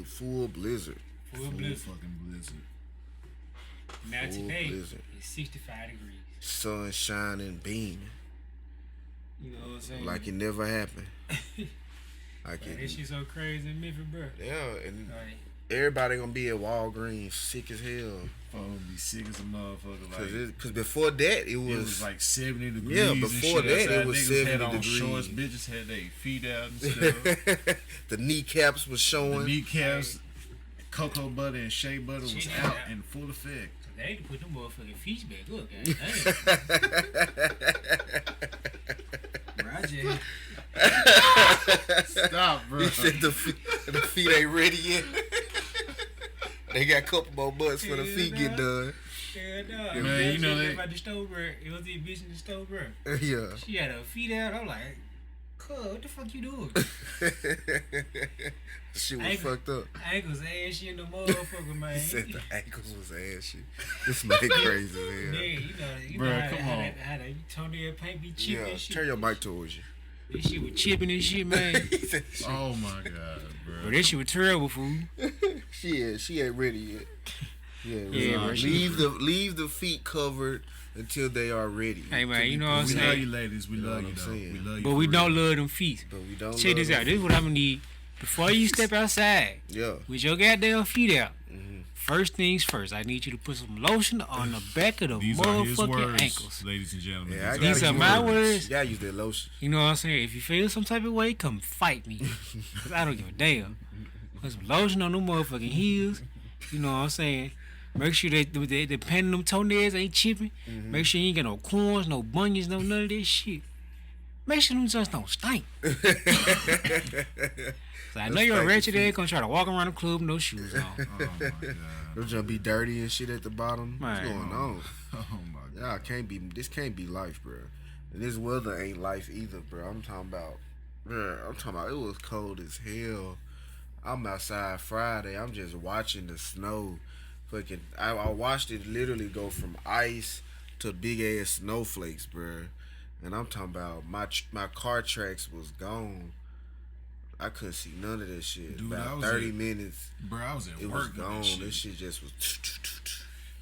full blizzard. Full fucking blizzard. Now Full today blizzard. it's 65 degrees. Sun shining, beaming. You know what I'm saying? Like it never happened. Like Man, this shit so crazy in Memphis, bro. Yeah, and Like, everybody gonna be at Walgreens sick as hell. Oh, be sick as a motherfucker. Like, Cause before that it was like 70 degrees. Yeah, and before shit. that Outside, it was niggas 70 had on degrees. shorts, bitches had their feet out and stuff. the kneecaps was The showing. kneecaps, cocoa butter and shea butter was Shit, out yeah. in full effect. they need to put them motherfucking feet back up, Bro, I just... Stop, bro. He said the feet ain't ready yet. They got a couple more months for the feet get done. Yeah, no. Man, you know that they- about the stove, bro. It was the bitch in the stove, bro. Yeah. She had her feet out. I'm like, "Cuz, what the fuck you doing?" Shit was Ankle- fucked up. Ankles ashy in the motherfucker, man. He said the ankles was ashy. This man crazy, Yeah, man. you Bro, know how, come how on. that, how that toenail paint be chipping Yeah, and shit. turn your mic towards you. This shit was chipping and shit, man. He said shit. Oh my god, Bro, bro. that shit was terrible, fool. She ain't ready yet. Yeah, Yeah, bro, leave the feet covered until they are ready. Hey, man, you know what I'm We love saying? you, ladies. We You know love what you, I'm though. saying? We love you. But for we real. don't love them feet. But we don't. Check this love out. them. This is what I'm gonna need. Before you step outside Yeah. with your goddamn feet out, Mm-hmm. first things first, I need you to put some lotion on the back of the These are his motherfucking words, ankles. ladies and gentlemen. Yeah, I These gotta are use my words. words. You gotta use that lotion. You know what I'm saying? If you feel some type of way, come fight me. 'Cause I don't give a damn. Put some lotion on them motherfucking heels. You know what I'm saying? Make sure that the pen them toenails ain't chipping. Mm-hmm. Make sure you ain't got no corns, no bunions, no none of that shit. Make sure them just don't stink. So I know you're a Stink wretched your ass gonna try to walk around the club with no shoes on. Oh my god. They're gonna be dirty and shit at the bottom. What's Man. going on? Oh my god. Y'all can't be. This can't be life, bro. And this weather ain't life either, bro. I'm talking about. It was cold as hell. I'm outside Friday. I'm just watching the snow. Fucking, I watched it literally go from ice to big ass snowflakes, bro. And I'm talking about my car tracks was gone. I couldn't see none of this shit. Dude, I About was 30 at- minutes, Bro, I was at it was work when gone. that shit. This shit just was.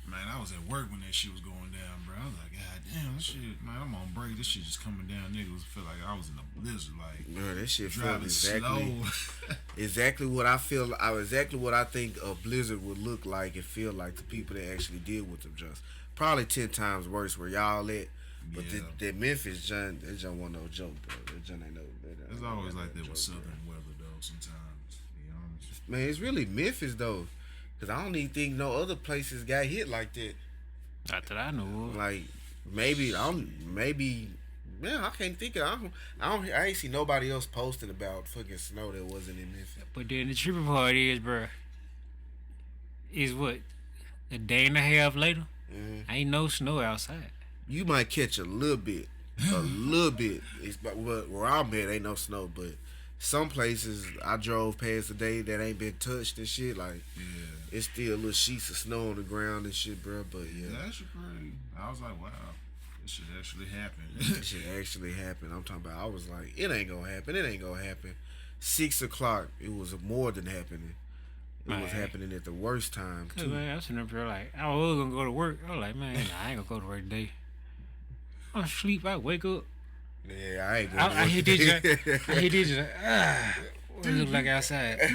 Man, I was at work when that shit was going down, bro. I was like, God damn, this shit, man, I'm on break. This shit just coming down. Niggas feel like I was in a blizzard, like Bro, that shit felt driving exactly. slow. Exactly what I feel. Exactly what I think a blizzard would look like and feel like to people that actually deal with them. Just probably 10 times worse where y'all at. But Yeah. that Memphis John, that John wasn't no joke, bro. That John ain't no. It's always like that with southern weather, though. Sometimes, to be honest. Man, it's really Memphis though, cause I don't even think no other places got hit like that. Not that I know of. Like maybe man, I can't think of. I ain't see nobody else posting about fucking snow that wasn't in Memphis. But then the tripping part is, bro, is what? A day and a half later, ain't no snow outside. You might catch a little bit, It's but where I'm at ain't no snow, but some places I drove past today that ain't been touched and shit. Like Yeah. it's still little sheets of snow on the ground and shit, bro. But yeah, Yeah, that shit pretty. I was like, wow, this shit actually happened. that shit actually happened. I'm talking about. I was like, it ain't gonna happen. It ain't gonna happen. 6 o'clock, it was more than happening. It was Man. happening at the worst time Cause too. man, I was sitting up there like, I was gonna go to work. I was like, man, nah, I ain't gonna go to work today. I'm sleep. I wake up. Yeah, I ain't gonna. I hit this. I hit this. What it look like outside? I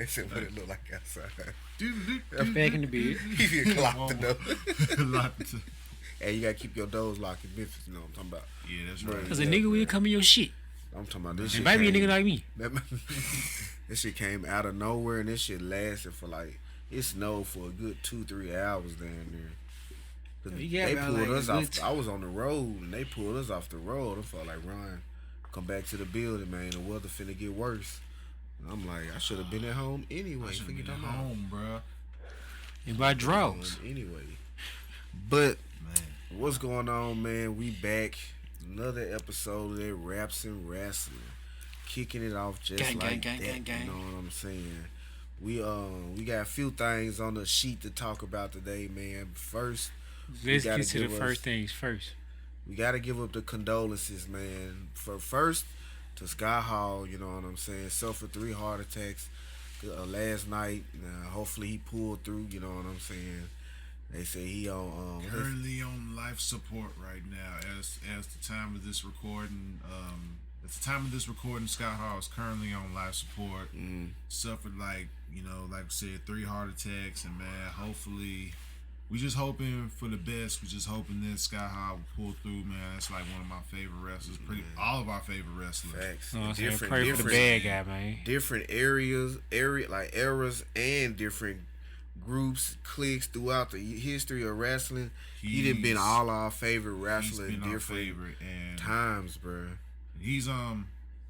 said what it look like outside. Back in the bed. He get clocked the door. Locked. Hey, you gotta keep your doors locked in Memphis. You know what I'm talking about? Yeah, that's Bro, right. Cause a nigga will come in your shit. I'm talking about this shit. And maybe a came- nigga like me. This shit came out of nowhere and this shit lasted for like it snowed for a good 2-3 hours down there. 'Cause You got they about, pulled like, us a off. good- I was on the road and they pulled us off the road. I felt like Ryan, come back to the building, man. The weather finna get worse. And I'm like, I should have been at home anyway. I should Forget be at I'm home, bro. And by draws. anyway. But Man, what's going on, man? We back. Another episode of that Raps and Wrestling. Kicking it off just Gang, like gang, that. gang, gang, You know what I'm saying? We got a few things on the sheet to talk about today, man. First, Let's gotta get to the give first us- things first. we gotta give up the condolences, man. For first, to Sky Hall. You know what I'm saying? Suffered 3 heart attacks last night. Hopefully he pulled through. You know what I'm saying? They say he on Currently on life support right now. As the time of this recording, at the time of this recording, Scott Hall is currently on life support. Suffered like I said, 3 heart attacks, and man, hopefully, we just hoping for the best. We just hoping that Scott Hall will pull through, man. That's like one of my favorite wrestlers. All of our favorite wrestlers. facts. You know what I'm saying? Pray for the bad guy, man. Different eras, and different groups, cliques throughout the history of wrestling. He done been all our favorite wrestlers in different times, bro. He's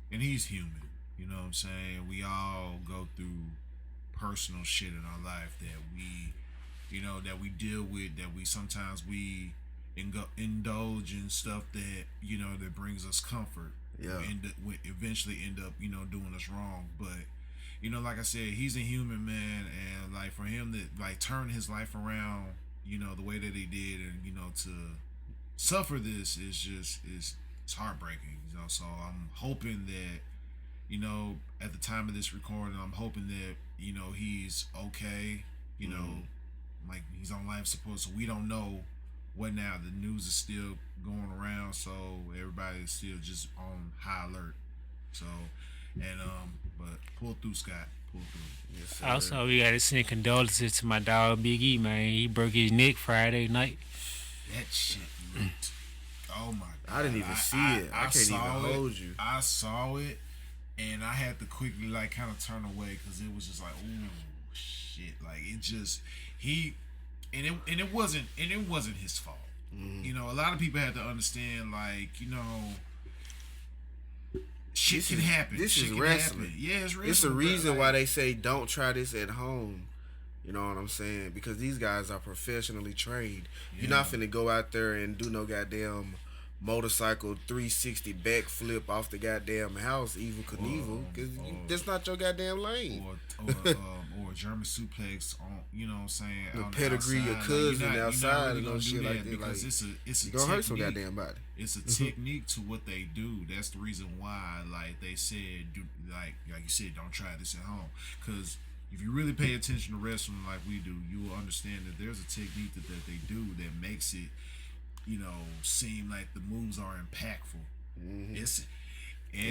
he's human. You know what I'm saying? We all go through personal shit in our life that we deal with, that we sometimes indulge in stuff that that brings us comfort. Yeah. We eventually end up doing us wrong, but like I said, he's a human, man, and like for him to like turn his life around, the way that he did, and to suffer this is it's heartbreaking, So I'm hoping that, at the time of this recording, I'm hoping that he's okay, like he's on life support, so we don't know what now. The news is still going around, so everybody's still just on high alert. So, and but pull through, Scott. Pull through. Yes, sir. Also, we gotta send condolences to my dog Big E, man. He broke his neck Friday night. That shit looked. Oh my god! I didn't even see it. I can't even hold you. I saw it, and I had to quickly like kind of turn away because it was just like, ooh, shit! Like it just it wasn't his fault. A lot of people had to understand, like shit can happen. This shit is can wrestling. Happen. Yeah, it's wrestling. It's a reason like, why they say don't try this at home. You know what I'm saying? Because these guys are professionally trained. You're not finna go out there and do no goddamn motorcycle 360 backflip off the goddamn house, Evil Knievel, because that's not your goddamn lane. Or a German suplex on, what I'm saying? The on pedigree your cousin outside and no shit like that. Because like, it's a you gonna hurt some technique. goddamn body. It's a technique to what they do. That's the reason why, like they said, like you said, don't try this at home. Because if you really pay attention to wrestling like we do, you will understand that there's a technique that they do that makes it, seem like the moves are impactful.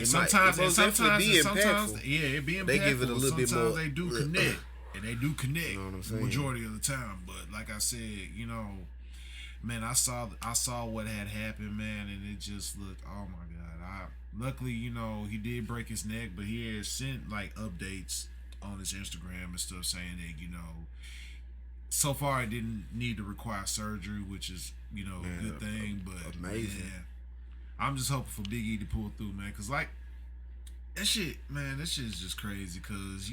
Sometimes, yeah, it be impactful. They give it a little bit more. Sometimes they do connect, and they do connect. You know what I'm saying? Majority of the time, but like I said, man, I saw what had happened, man, and it just looked, oh my god. Luckily, he did break his neck, but he had sent like updates on his Instagram and stuff saying that, so far it didn't need to require surgery, which is, a good thing, but amazing. Man, I'm just hoping for Big E to pull through, man, because like that shit is just crazy, because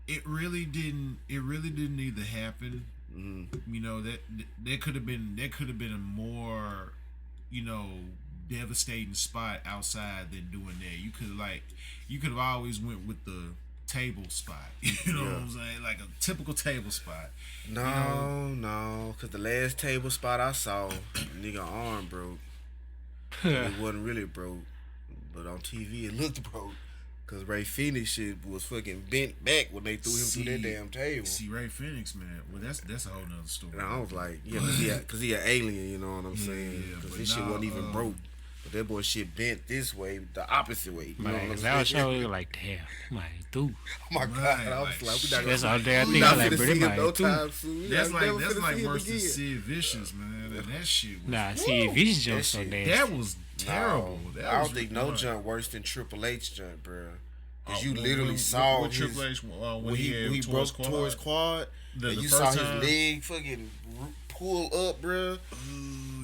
it really didn't need to happen. That could have been a more devastating spot outside than doing that. You could have always went with the table spot, what I'm saying, like a typical table spot. No, because the last table spot I saw, nigga arm broke. It wasn't really broke, but on TV it looked broke. Cause Ray Phoenix shit was fucking bent back when they threw him through that damn table. See Ray Phoenix, man. Well, that's a whole nother story. And I was like, cause he an alien, you know what I'm saying? Cause his shit wasn't even broke. But that boy shit bent this way, the opposite way. You know what I'm saying? I was showing like, damn, man, dude. Oh my god! I was like, we not that's all gonna day I we think not I like, finna bro, see they him no might time soon. That's Never like finna see him worse than again. Sid Vicious, man. And that shit was Nah, see, Vicious jump so nasty. that was terrible. No, That I was don't think no retarded. jump worse than Triple H jump, bro. Cause you When- literally when- saw when his, Triple H when he broke towards quad, and the you first saw his time. leg fucking pull up, bro.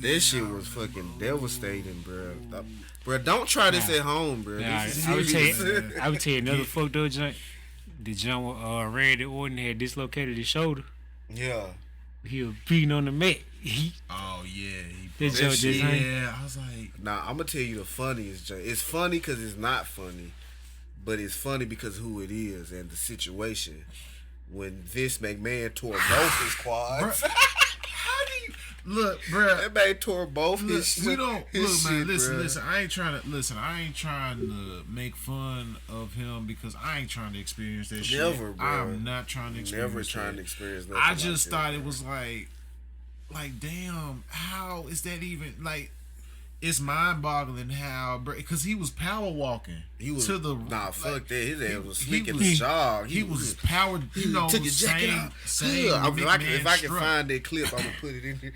That shit was fucking devastating, bro. Bro, don't try this at home, bro. Nah, This is I would serious. tell you another fucked up joint. The joint where Randy Orton had dislocated his shoulder. Yeah. He was beating on the mat. Oh yeah, That joke just ain't. yeah. I was like, Now I'm gonna tell you the funniest joke. It's funny because it's not funny, but it's funny because who it is and the situation. When Vince McMahon tore both his quads. how do you, Look, bruh. That man tore both Look, his. we don't his look, man. shit, Listen, bruh. listen. I ain't trying to make fun of him because I ain't trying to experience that shit. Never, bro. I'm not trying to experience. Never trying that. to experience nothing. I just like thought that, it was like, damn. How is that even like? It's mind boggling how, because he was power walking. He was to the fuck that. His ass was sneaking was- the jog. He was powered. You know, took his jacket same, off. same Yeah, if I can struck. find that clip, I'm gonna put it in here.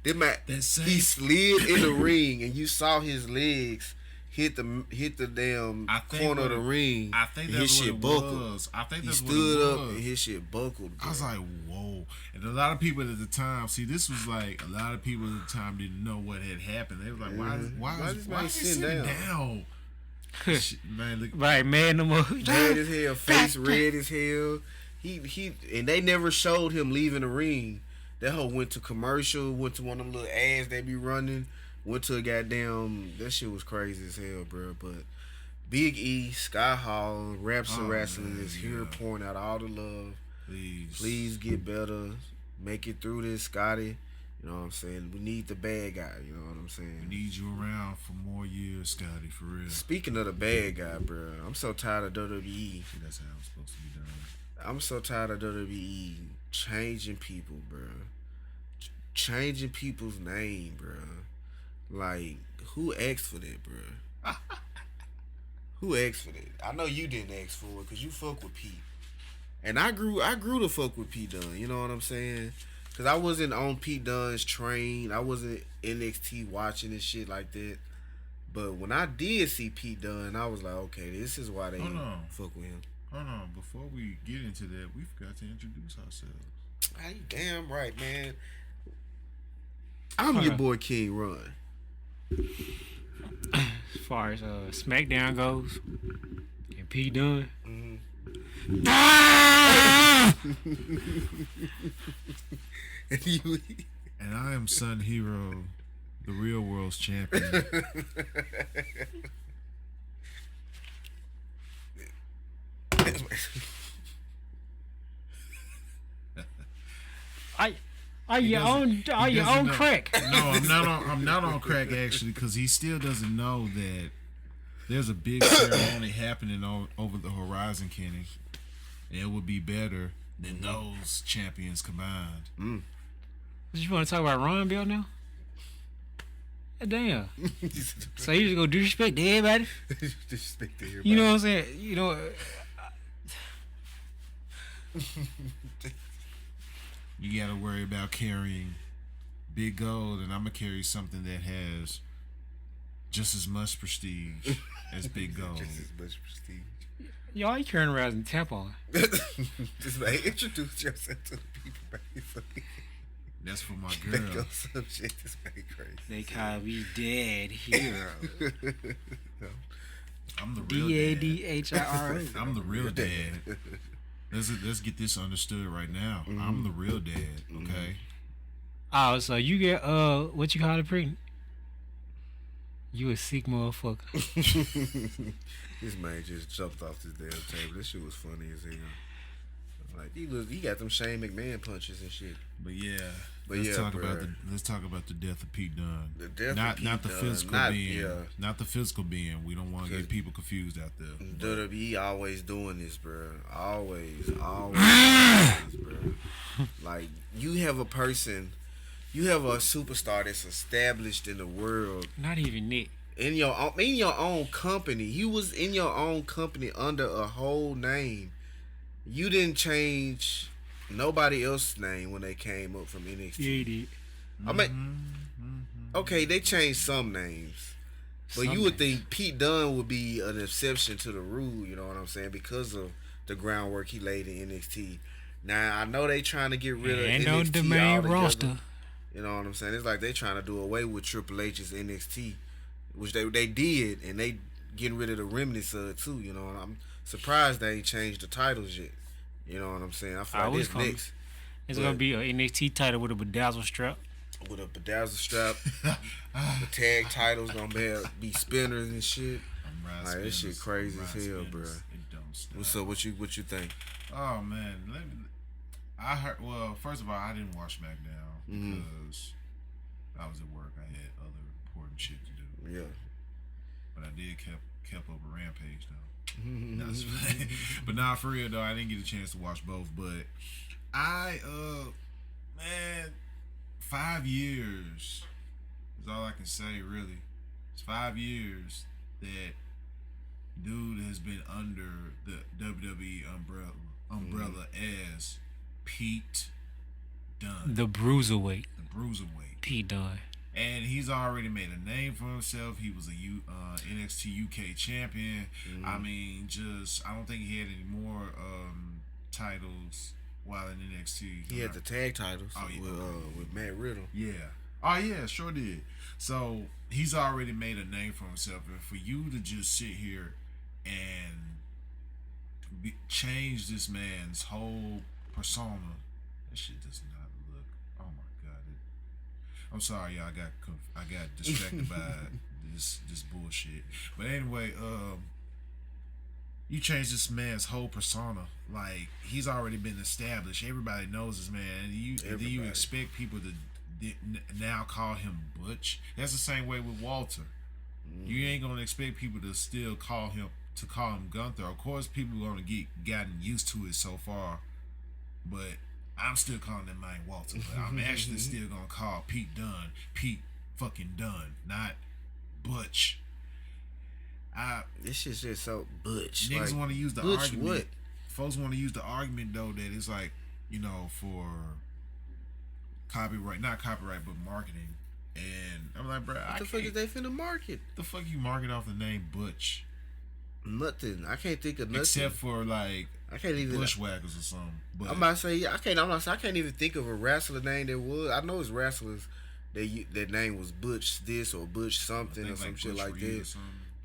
That man, That same- he slid in the ring, and you saw his legs hit the damn I think corner of what the it- ring. I think and that's his what shit it buckled. was. I think He that's what stood it up was. and his shit buckled. Bro. I was like, whoa. And a lot of people at the time, see, this was like, a lot of people at the time didn't know what had happened. They were like, why is he sitting down? Shit, man, look. Right, man, no more. Red as hell, face red as hell. He and they never showed him leaving the ring. That hoe went to commercial, went to one of them little ads they be running, went to a goddamn, that shit was crazy as hell, bro. But Big E, Sky Hall, Raps and Wrestling is here pouring out all the love. Please get better. Make it through this, Scotty. You know what I'm saying? We need the bad guy. You know what I'm saying? We need you around for more years, Scotty, for real. Speaking of the bad guy, bro, I'm so tired of WWE. See, that's how it's supposed to be done. I'm so tired of WWE changing people, bro. Changing people's name, bro. Like, who asked for that, bro? Who asked for that? I know you didn't ask for it because you fuck with Pete. And I grew to fuck with Pete Dunn. You know what I'm saying? Because I wasn't on Pete Dunn's train. I wasn't NXT watching and shit like that. But when I did see Pete Dunn, I was like, okay, this is why they fuck with him. Hold on. Before we get into that, we forgot to introduce ourselves. Hey, damn right, man. I'm your boy King Run. As far as SmackDown goes, and P Dunn. And you, And I am Sun Hero, the real world's champion. Are you on crack? No, I'm not on crack actually, because he still doesn't know that there's a big ceremony happening over the horizon, Kenny. And it would be better than those champions combined. You want to talk about Ron Bell now? Damn. So you just go disrespect to everybody? disrespect to everybody. You know what I'm saying? You know. You gotta worry about carrying big gold, and I'm gonna carry something that has just as much prestige as big gold. Just as much prestige. Y'all ain't carrying around in tampon. Just like, introduce yourself to the people, man. That's for my They girl. go some shit. This man crazy. They call me Dead Hero. I'm the real dad. DADHIRO. I'm the real dad. Let's get this understood right now. I'm the real dad. Okay. Oh, so you get what you call it, pregnant? You a sick motherfucker. This man just jumped off this damn table. This shit was funny as hell. Like he got them Shane McMahon punches and shit. But yeah, But let's yeah, talk bruh. about the death of Pete Dunne. The death not of Pete not the Dunne. physical being, not the physical being. We don't want to get people confused out there. WWE always doing this, bro. Always, bro. Like you have a person, you have a superstar that's established in the world. Not even Nick. In your own company. You was in your own company under a whole name. You didn't change nobody else's name when they came up from NXT. Yeah, he did. I mean, okay, they changed some names, but Some you would names. think Pete Dunne would be an exception to the rule. You know what I'm saying? Because of the groundwork he laid in NXT. Now I know they trying to get rid of Ain't NXT no the main altogether. roster. You know what I'm saying? It's like they trying to do away with Triple H's NXT, which they did, and they getting rid of the remnants of it too. You know, and I'm surprised they ain't changed the titles yet. You know what I'm saying? I feel I like was this calling- next It's But- gonna be an NXT title with a bedazzle strap. with a bedazzle strap. The tag titles gonna be spinners and shit. Like, this shit crazy as hell, bro. It don't stop. What's up? What you think? Oh man, I heard. Well, first of all, I didn't watch SmackDown Mhm. because I was at work. I had other important shit to do. Yeah. But I did kept up a Rampage though. Nah, it's fine. But nah, for real though, I didn't get a chance to watch both. But I man, 5 years is all I can say really. It's 5 years that dude has been under the WWE umbrella as Pete Dunn. The Bruiserweight. The Bruiserweight. Pete Dunn. And he's already made a name for himself. He was a NXT UK champion. I mean, I don't think he had any more titles while in NXT. He had the tag titles yeah. with Matt Riddle. Yeah. Oh, yeah, sure did. So, he's already made a name for himself. And for you to just sit here and change this man's whole persona, that shit does not look. Oh my god! I'm sorry, y'all. I got distracted by this bullshit. But anyway, you change this man's whole persona. Like, he's already been established. Everybody knows this man. And you expect people to now call him Butch? That's the same way with Walter. You ain't gonna expect people to still call him Gunther. Of course, people are gonna gotten used to it so far, but I'm still calling him man Walter. But I'm actually still gonna call Pete Dunn Pete fucking Dunn, not Butch. This shit's just so Butch. Niggas like, want to use the Butch argument. what? Folks want to use the argument though that it's like, for not copyright, but marketing. And I'm like, bro, what the fuck is they finna market? The fuck you market off the name Butch? Nothing. I can't think of nothing. Except for like I can't even Bushwhackers or something. But I'm about to say I can't even think of a wrestler name that was. I know it's wrestlers that name was Butch this or Butch something or some shit like this.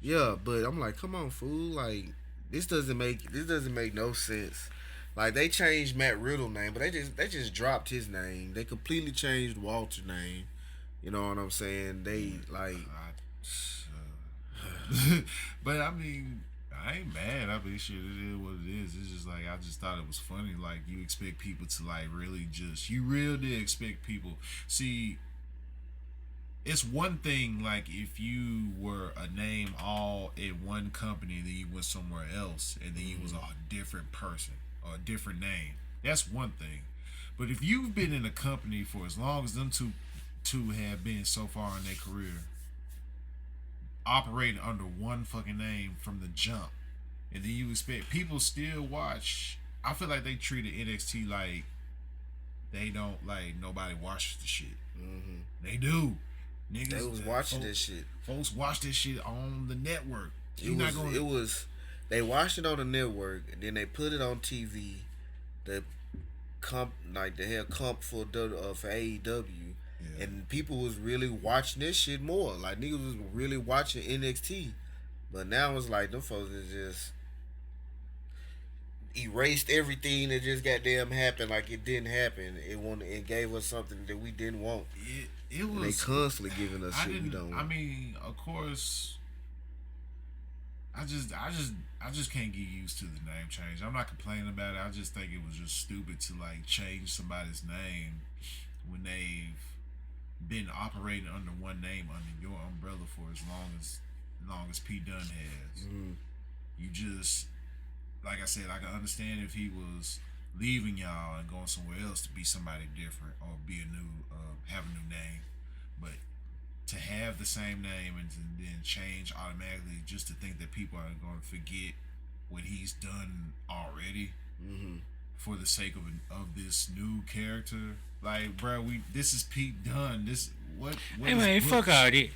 Yeah, but I'm like, come on, fool. Like this doesn't make no sense. Like they changed Matt Riddle name, but they just dropped his name. They completely changed Walter's name. You know what I'm saying? They like. But I mean, I ain't mad. I mean, shit, it is what it is. It's just like I just thought it was funny. Like you expect people to like really you really expect people. See, it's one thing like if you were a name all at one company, then you went somewhere else, and then you was a different person or a different name. That's one thing. But if you've been in a company for as long as them two have been so far in their career, operating under one fucking name from the jump, and then you expect people still watch. I feel like they treated NXT like they don't, like nobody watches the shit. They do. Niggas, they was watching this shit. Folks watch this shit on the network. They watched it on the network, and then they put it on TV. They had comp for AEW. Yeah. And people was really watching this shit more. Like niggas was really watching NXT. But now it's like them folks is just erased everything that just goddamn happened like it didn't happen. It gave us something that we didn't want. It was. And they constantly giving us shit we don't want. I mean, of course, I just can't get used to the name change. I'm not complaining about it. I just think it was just stupid to like change somebody's name when they've been operating under one name under your umbrella for as long as Pete Dunn has. You just, like I said, I can understand if he was leaving y'all and going somewhere else to be somebody different or be have a new name, but to have the same name and to then change automatically just to think that people are going to forget what he's done already for the sake of this new character. Like, bro, this is Pete Dunn. What hey man, fuck all that.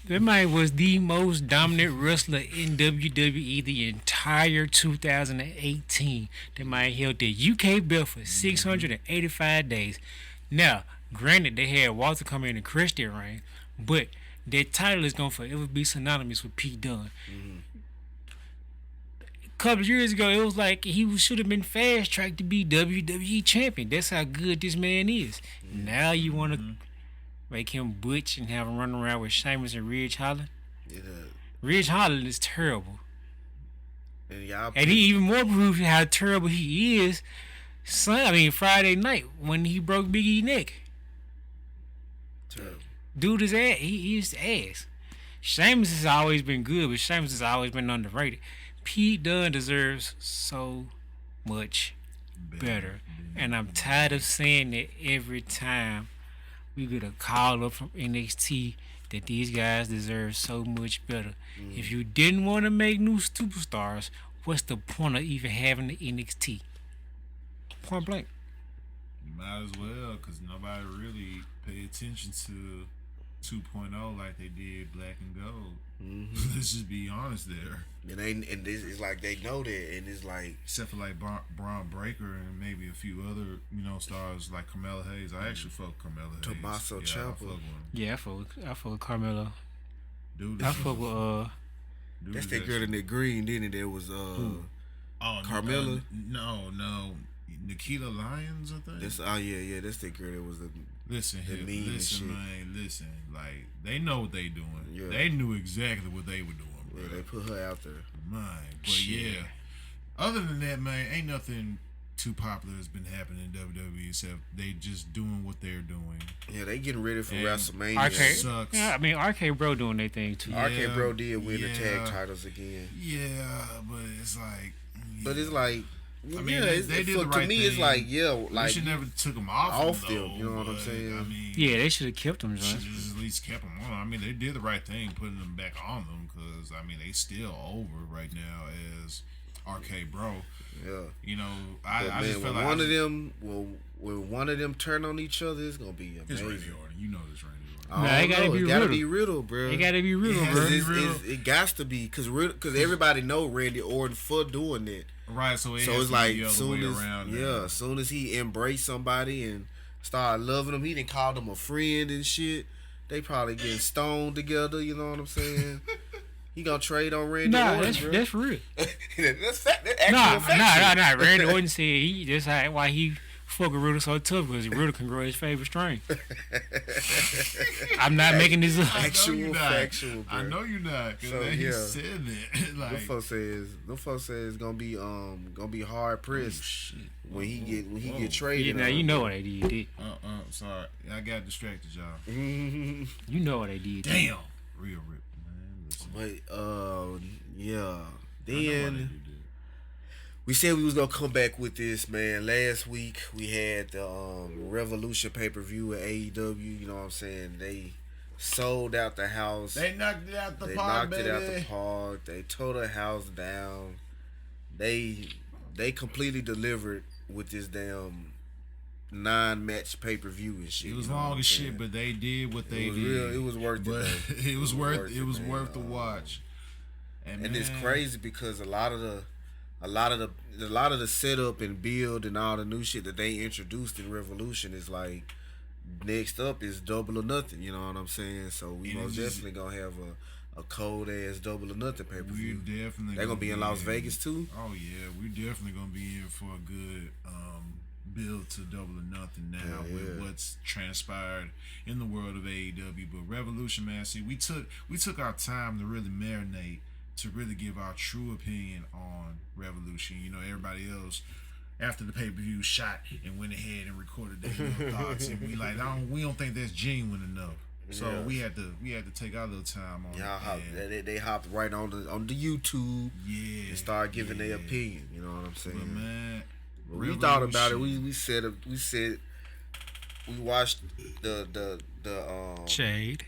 That man was the most dominant wrestler in WWE the entire 2018. That man held the UK belt for 685 days. Now, granted, they had Walter come in and crush their ring, but that title is gonna forever be synonymous with Pete Dunn. A couple of years ago, it was like he should have been fast tracked to be WWE champion. That's how good this man is. Now you want to make him Butch and have him run around with Sheamus and Ridge Holland? Yeah. Ridge Holland is terrible. And he even more proved how terrible he is Friday night when he broke Big E's neck. Terrible. Dude is ass. He's ass. Sheamus has always been good, but Sheamus has always been underrated. Pete Dunne deserves so much better. And I'm tired of saying that every time we get a call up from NXT that these guys deserve so much better. If you didn't want to make new superstars, what's the point of even having the NXT? Point blank. You might as well, because nobody really pay attention to 2.0 like they did Black and Gold. Let's just be honest there. And it's like they know that, and it's like Except for like Braun Breaker and maybe a few other stars like Carmella Hayes. I actually fuck Carmella Hayes. Tommaso I Ciampa. fuck with him. Yeah, I fuck with Carmelo. Dude, I fuck with dude that's is that girl in actually- that green. Then there was Carmella? No, Nikita Lyons, I think. that's that's that girl that was the Listen the here, meme and listen, shit. man, listen. Like they know what they doing. Yeah. They knew exactly what they were doing, bro. yeah, they put her out there. Man, but Shit. yeah. Other than that, man, ain't nothing too popular that's been happening in WWE except they just doing what they're doing. Yeah, they getting ready for And WrestleMania. Arcade. Sucks. Yeah, I mean RK Bro doing their thing too. Yeah. RK Bro did win the yeah. tag titles again, Yeah, but it's like. but it's like, I mean, yeah, they did the to right me, thing. it's like, yeah, We like should never took them off them, though, you know what I'm but, saying? I mean, Yeah, they should have kept them, should John. have at least kept them on. I mean, they did the right thing putting them back on them because I mean they still over right now as RK Bro. yeah. You know, But I man, just felt when like one of them, when one of them turn on each other, it's gonna be It's amazing. Randy Orton. You know this Randy Orton. I don't Nah, it gotta know. be It gotta Riddle. be Riddle, bro. They gotta be real, Yeah. bro. It got to be because everybody know Randy Orton for doing that. Right, so So has it's to like be the other soon way as around. as soon as he embraced somebody and started loving him, he didn't call them a friend and shit. They probably getting stoned together. You know what I'm saying? He gonna trade on Randy Nah, Orton, that's bro. that's real. that's fact. That's actual fact. Nah. Randy Orton said that's why he fucking Riddle so tough because Riddle can grow his favorite strain. I'm not making this up. Actual factual, bro. I know you're not. Cause So, then he yeah. said that. Like, Them folks say it's gonna be hard pressed shit. when he Whoa. get traded. Yeah, now you know what they did. Sorry, I got distracted, y'all. know. You know what they did. Damn, real rip, man. Listen, But yeah. I know why they Then do that. we said we was gonna come back with this, man. Last week we had the Revolution pay-per-view at AEW. You know what I'm saying? They sold out the house. They knocked it out the They park, knocked it out the baby. park. They tore the house down. They completely delivered with this damn 9-match pay-per-view and shit. It was you know what long I'm as saying? shit, but they did what they was did. real. It was worth it, But though. it was worth man. the watch. And it's crazy because a lot of the setup and build and all the new shit that they introduced in Revolution is like next up is Double or Nothing. You know what I'm saying? So we And most it's just- definitely gonna have a cold ass Double or Nothing pay per We're view. definitely They're gonna be in Las Vegas too. Oh yeah, we're definitely gonna be in for a good build to Double or Nothing now Yeah, with yeah. what's transpired in the world of AEW. But Revolution, man, see, we took our time to really marinate, to really give our true opinion on Revolution. You know, everybody else after the pay-per-view shot and went ahead and recorded their thoughts, and we don't think that's genuine enough. So Yeah. we had to take our little time on Y'all it. they hopped right on the YouTube Yeah, and started giving their opinion. You know what I'm saying? But man, But we thought about it. Revolution. We said we watched the Shade.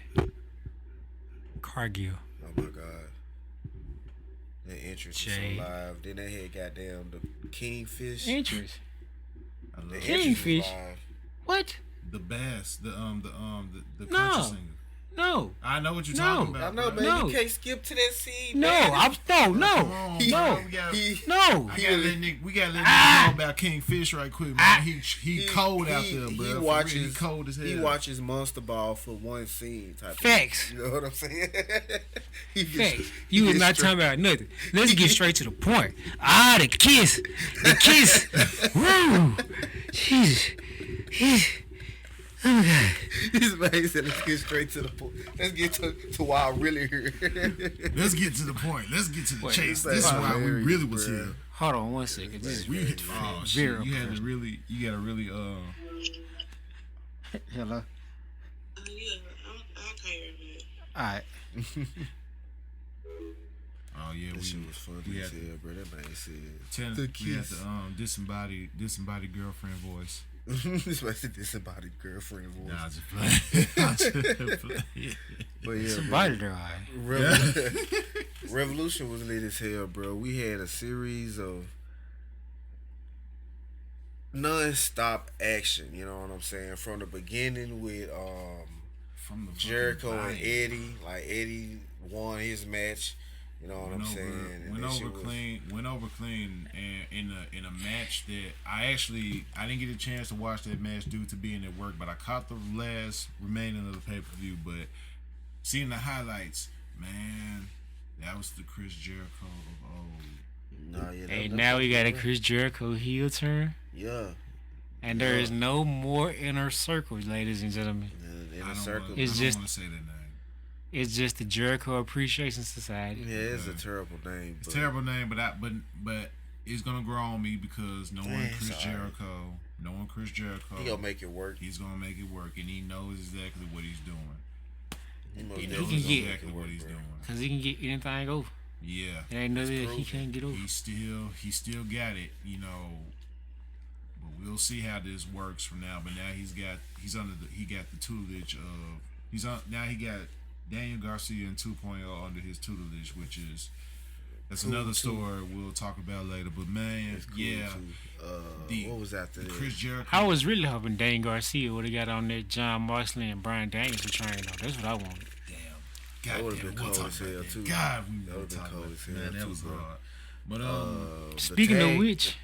Cargill. oh my god, the entrance was so Jade. live. Then they had goddamn the Kingfish. Interest. I love The it. entrance was Kingfish? live. What? The bass, the No. country singer. No. I know what you're No. talking I about. know, bro. man. No. You can't skip to that scene. No. man. No. Come No. on, He- bro. No. We gotta, He, No. we gotta let niggas know about Kingfish right quick, man. He cold out there, bro. He For real, watches. he cold as hell. He watches Monster Ball for one scene type. Facts. Of, you know what I'm saying? He gets- Facts. he You was gets not straight- talking about nothing. Let's get straight to the point. The kiss. The kiss. Woo. Jesus. Oh my God. This man said, "Let's get straight to the point. Let's get to why I really here." Let's get to the point. Let's get to the Wait, chase. this This is is why we hilarious, really was bro. here. Hold on 1 second. This is We very, oh shit. very You gotta personal. really Hello. Yeah, Alright. Oh yeah, That shit was funny we as had hell, bro. That man said. we had the disembodied girlfriend voice. This was a disembodied girlfriend voice. Nah, just playing. I'm just playing. But yeah, Somebody there, Revolution was lit as hell, bro. We had a series of non-stop action. You know what I'm saying? From the beginning with From the Jericho fucking and body. Eddie. Like Eddie won his match. You know what I'm saying? And Went that over shit was- clean. Went over clean, and in a match that I didn't get a chance to watch that match due to being at work, but I caught the last remaining of the pay per view. But seeing the highlights, man, that was the Chris Jericho of old. Nah, yeah, Hey, that- now we got a yeah. Chris Jericho heel turn. Yeah. And there is no more inner circle, ladies and gentlemen. In I a don't circle. wanna- It's I don't just- want to say that name. It's just the Jericho Appreciation Society. Yeah, it's a terrible name. It's but a terrible name, but it's gonna grow on me because knowing Man, Chris it's alright. Jericho, knowing Chris Jericho, He gonna make it work. he's gonna make it work, and he knows exactly what he's doing. He most He He definitely can knows get- gonna exactly make it what work, he's bro. doing. Because he can get anything over. Yeah, There ain't nothing that he proven. can't get over. he still got it, you know. But we'll see how this works from now. But now he got the tutelage of he got Daniel Garcia and 2.0 under his tutelage, which is that's Cool, another too. story we'll talk about later. But man, It's cool, yeah, too. What was after the that? Chris Jericho. I was really hoping Dane Garcia would have got on there John Moxley and Brian Danielson train, though. That's what I wanted. Damn. That God would've damn, been we'll cold talk as about hell, that. too. God, we That will would've been talk cold about as that. hell, Man, that too, was bro. hard. But The Speaking of tag- which,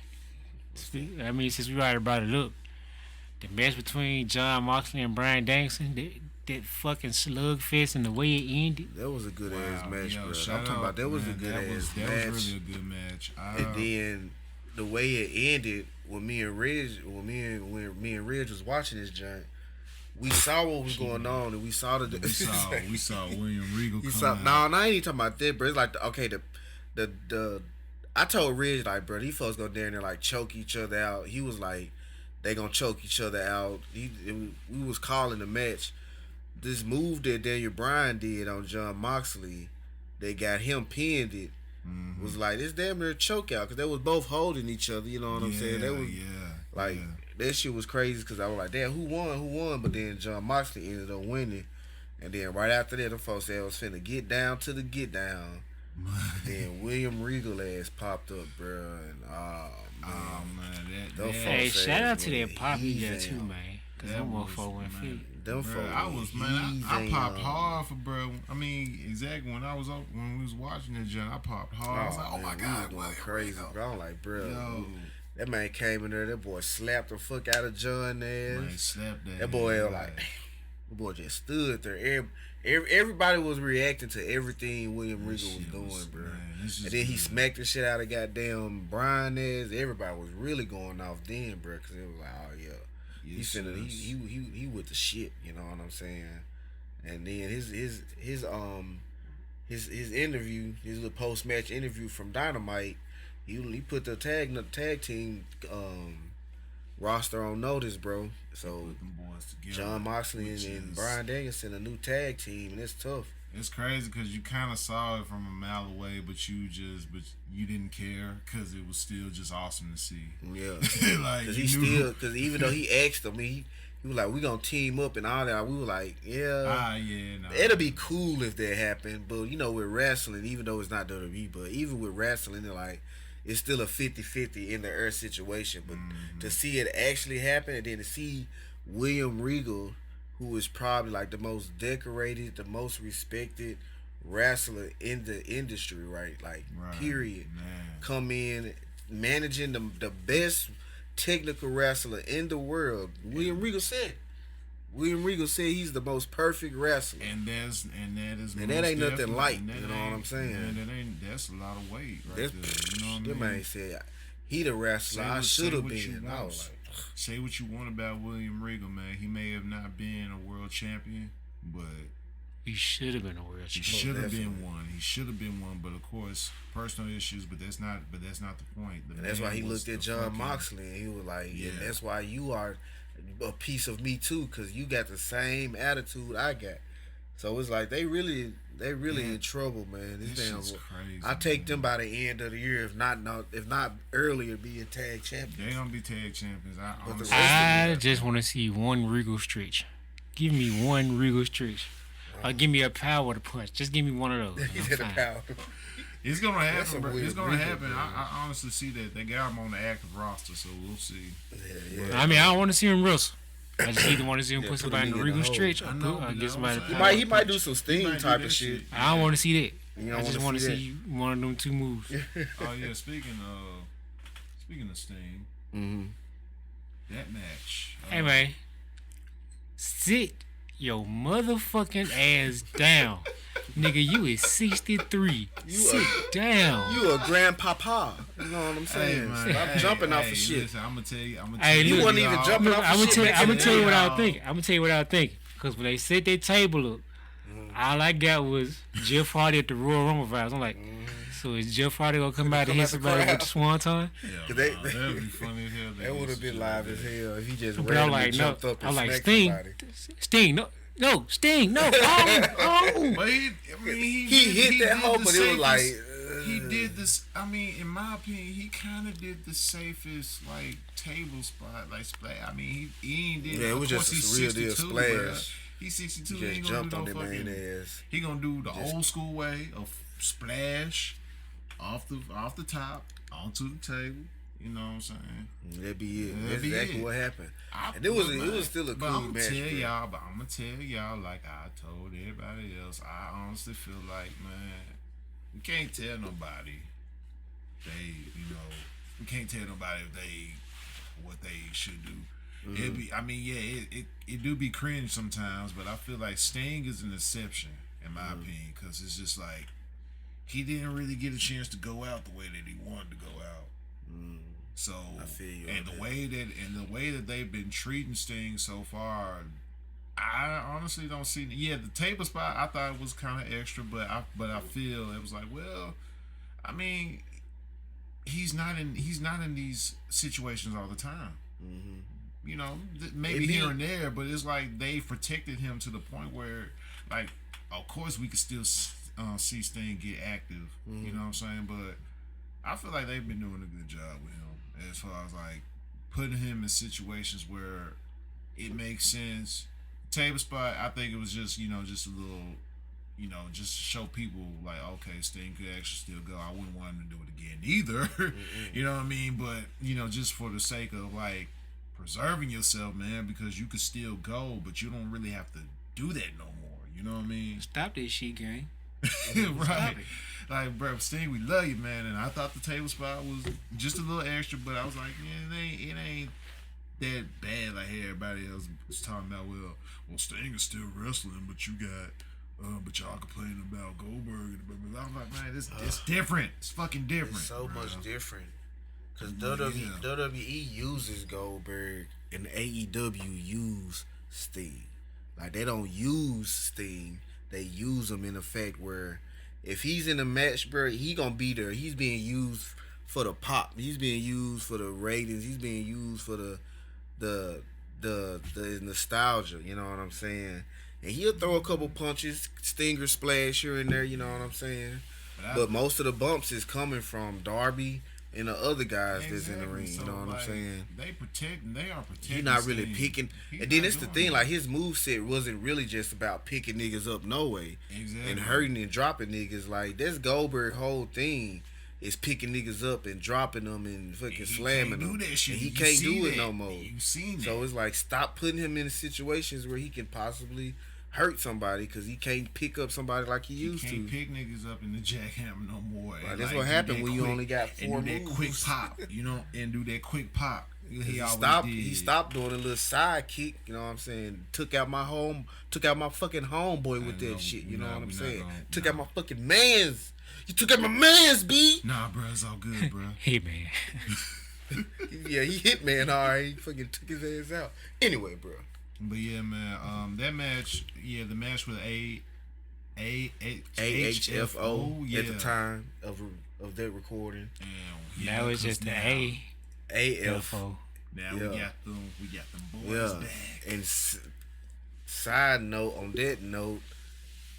I mean, since we already brought it up, the match between John Moxley and Brian Danielson, that fucking slugfest and the way it ended. that was a good ass match, yo, bro. I'm shout talking out, about that was a man, good that ass was, match. That was really a good match. And then the way it ended when me and Ridge was watching this joint, we saw what was going on and we saw the we saw William Regal You come saw, out. no, I ain't even talking about that, bro. It's like the I told Ridge like, bro, these folks go down there like choke each other out. He was like, they gonna choke each other out. We was calling the match. This move that Daniel Bryan did on John Moxley, they got him pinned. It was like it's damn near a choke out because they was both holding each other. You know what I'm saying? That was like that shit was crazy because I was like, damn, who won? But then John Moxley ended up winning. And then right after that, the folks said I was finna get down to the get down. Then William Regal ass popped up, bro. And man, Those Hey, folks shout out ass to that went Poppy guy easy too, on. man. Because That that was, motherfucker went man. feet. Them Bro, folks I was went I easy popped on. hard for bro. I mean, exactly when we was watching that joint, I popped hard. I was like, oh man, my we god, was going William crazy, Regal. bro. I'm like, bro, Yo. that man came in there. That boy slapped the fuck out of John ass. Man, slap that. That boy was like, the boy just stood there. Everybody was reacting to everything William Regal was doing, bro. And then he smacked the shit out of goddamn Brian ass. Everybody was really going off then, bro, because it was like, oh yeah, he with the shit. You know what I'm saying? And then his interview, his little post match interview from Dynamite, he put the tag team roster on notice, bro. So Put them boys together, John Moxley which and is- Brian Danielson, a new tag team, and it's tough. It's crazy because you kind of saw it from a mile away, but you didn't care because it was still just awesome to see. Yeah, Like because even though he asked him, he was like, "We gonna team up and all that." We were like, "Yeah, no. it'll be cool if that happened." But you know, with wrestling, even though it's not WWE, but even with wrestling, it's still a 50-50 in the earth situation. But to see it actually happen, and then to see William Regal, who is probably like the most decorated, the most respected wrestler in the industry, right? Like, period. Man. Come in managing the best technical wrestler in the world. William Regal said he's the most perfect wrestler. And that is ain't nothing light, you know what I'm saying? Man, that's a lot of weight right there. You know what I That mean? man said he the wrestler I should have been. I was like, say what you want about William Regal, man. He may have not been a world champion, but He should have been a world he champion. should have definitely. been one. He should have been one, but of course, personal issues. But that's not the point. and that's why he looked at John Moxley and he was like, and that's why you are a piece of me too, because you got the same attitude I got. So it's like they really in trouble, man. This This damn. shit's crazy. I take man. them by the end of the year, if not earlier, being tag champions. They gonna be tag champions. I But the honestly, I just want to see one Regal stretch. Give me one Regal stretch. Or give me a power to punch. Just give me one of those. He I'm said the fine. power. it's gonna That's happen, some bro. weird It's gonna Regal, happen. bro. I honestly see that they got him on the active roster, so we'll see. Yeah. I mean, I don't want to see him wrestle. I just either want to see him Yeah, put put somebody in him the in the Regal hole. stretch I or know, put, but get that's somebody what to I'm power saying. He might do punch. some He Sting might do type that of shit. shit. I don't want to see that. You don't I just want want to to see see one of them two moves. Oh yeah, speaking of Sting, Mm-hmm. that match. Hey man, sit your motherfucking ass down, nigga. You is 63. Sit down. You a grandpapa. You know what I'm saying? Stop jumping off of shit. Listen, I'm gonna tell you. Hey, You look, wasn't even jumping Look, off I'm of gonna shit. tell, I'm gonna tell you what I y'all. think. I'm gonna tell you what I think. Because when they set their table up, all I got was Jeff Hardy at the Royal Rumble vibes. I'm like, so is Jeff Hardy gonna come out and Come hit out the somebody with crowd. the swanton? Yeah, They- that'd be funny as hell. That would have been live as hell if he just But I'm randomly like, no. jumped up I'm and like, smacked Sting, somebody. Sting, no, Sting, no. Oh. But he He hit that hole, the but it was like, he did this. I mean, in my opinion, he kind of did the safest like table spot, like splash. I mean, he ain't did. Yeah, it of was course, just he's a real deal 62, splash. bruh. He's 62. He He ain't just gonna jumped do on no that fucking. man ass. He gonna do the Just- old school way of splash off the top onto the table. You know what I'm saying? That'd be it. That'd That's be exactly it. what happened. And it was still a but cool I'm match. tell bro. y'all, but I'm gonna tell y'all like I told everybody else. I honestly feel like, man, we can't tell nobody we can't tell nobody if they what they should do. It be, I mean, yeah, it do be cringe sometimes, but I feel like Sting is an exception in my opinion, because it's just like he didn't really get a chance to go out the way that he wanted to go out. So I feel you and on the way that they've been treating Sting so far, I honestly don't see. Yeah, the table spot I thought was kind of extra, but I feel it was like, well, I mean, he's not in these situations all the time. You know, maybe here and there, but it's like they've protected him to the point where, like, of course we could still see Sting get active. You know what I'm saying? But I feel like they've been doing a good job with him as far as like putting him in situations where it makes sense. Table spot, I think it was just just a little, just to show people like, okay, Sting could actually still go. I wouldn't want him to do it again either. You know what I mean? But just for the sake of like preserving yourself, man, because you could still go, but you don't really have to do that no more. You know what I mean? Stop this shit, gang. Right. Like, bro, Sting, we love you, man. And I thought the table spot was just a little extra, but I was like, yeah, it ain't that bad like everybody else was talking about. Well, Sting is still wrestling, but you got, but y'all complaining about Goldberg. And I'm like, man, it's different. It's fucking different. It's so bro. much different. Because Yeah. WWE uses Goldberg and AEW use Sting. Like, they don't use Sting. They use him in effect where if he's in a match, bro, he gonna be there. He's being used for the pop. He's being used for the ratings. He's being used for the nostalgia. You know what I'm saying? And he'll throw a couple punches, stinger splash here and there. You know what I'm saying? But most of the bumps is coming from Darby and the other guys that's in the ring. So, You know what like, I'm saying? They are protecting. He not really Sting. picking. He's And then not it's the doing thing, that. like his moveset wasn't really just about picking niggas up no way. Exactly. And hurting and dropping niggas. Like, that's Goldberg whole thing is picking niggas up and dropping them and fucking He slamming can't them. do that shit. And he You can't see do it that. no more. You seen that. So it's like, stop putting him in situations where he can possibly hurt somebody because he can't pick up somebody like he used can't to. pick niggas up in the jackhammer no more. Right, And, that's like, what do happened that when you only got four and do that moves. quick pop, and do that quick pop. He always stopped. did. He stopped doing a little side kick. You know what I'm saying? Took out my fucking homeboy with I know, that shit. we You know not- what I'm we not saying? gonna- Took nah. out my fucking mans. You took out my mans, B. Nah, bro, it's all good, bro. Hey, man. Yeah, he hit man. All right, he fucking took his ass out. Anyway, bro. But yeah, man, that match, the match with AHFO yeah. at the time of that recording. Damn, Now it's just the A. AF. FO. Now Yeah. we got them boys Yeah. back. And side note on that note,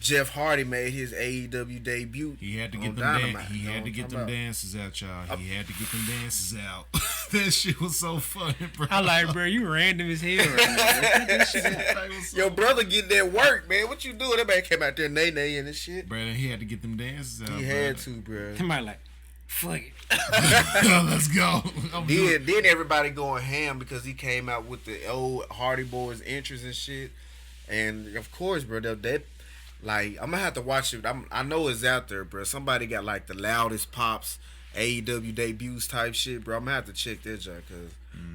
Jeff Hardy made his AEW debut. He had to on get them. Dynamite. He You know had to what get I'm them talking dances out, y'all. He had to get them dances out. That shit was so funny, bro. I like, bro, you random as hell right now. Cut that shit out. That was so Your brother getting that work, man. What you doing? That man came out there nay and shit. Brandon, he had to get them dances out. He had to, bro. Somebody like, fuck it. Let's go. Then everybody going ham because he came out with the old Hardy Boys entrance and shit. And of course, bro, that like I'm gonna have to watch it. I know it's out there, bro. Somebody got like the loudest pops AEW debuts type shit, bro. I'm gonna have to check that joint because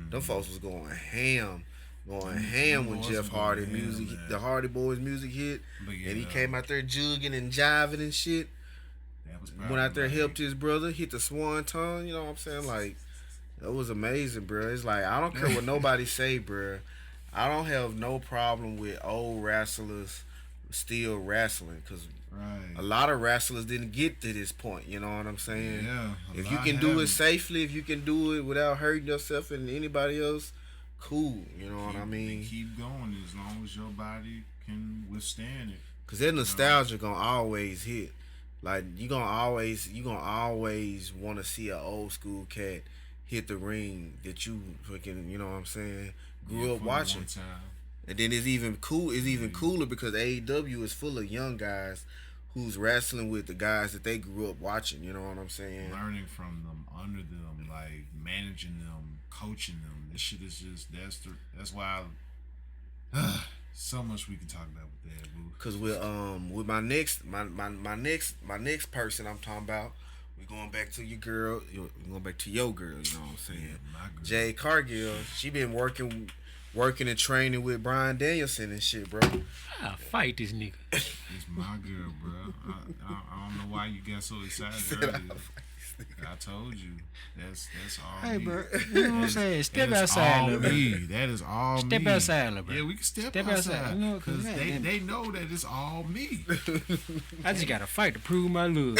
them folks was going ham when Jeff Hardy music, the Hardy Boys music hit, Yeah, and he came out there jugging and jiving and shit. That was Went out there, helped his brother, hit the swan tongue. You know what I'm saying? Like that was amazing, bro. It's like I don't care what nobody say, bro. I don't have no problem with old wrestlers still wrestling because a lot of wrestlers didn't get to this point. You know what I'm saying? Yeah. If you can do it safely, if you can do it without hurting yourself and anybody else, cool. You know what I mean? Keep going as long as your body can withstand it. Cause that nostalgia gonna always hit. Like you gonna always want to see an old school cat hit the ring that you freaking, you know what I'm saying, grew up watching. And then it's even cooler because AEW is full of young guys who's wrestling with the guys that they grew up watching. You know what I'm saying? Learning from them, under them, like managing them, coaching them. This shit is just that's why so much we can talk about with that, boo. Cause with my next person I'm talking about, we going back to your girl. We going back to your girl. You know what I'm saying? Yeah, my girl. Jay Cargill. She been working and training with Bryan Danielson and shit, bro. I'll fight this nigga. It's my girl, bro. I don't know why you got so excited earlier. I told you. That's all Hey, me. bro. You know what I'm saying? Step That is outside, all little bro. me. That is all me. Step outside, little bro. Yeah, we can step Step outside, outside. you know, 'cause Because man, they know that it's all me. I just got to fight to prove my love.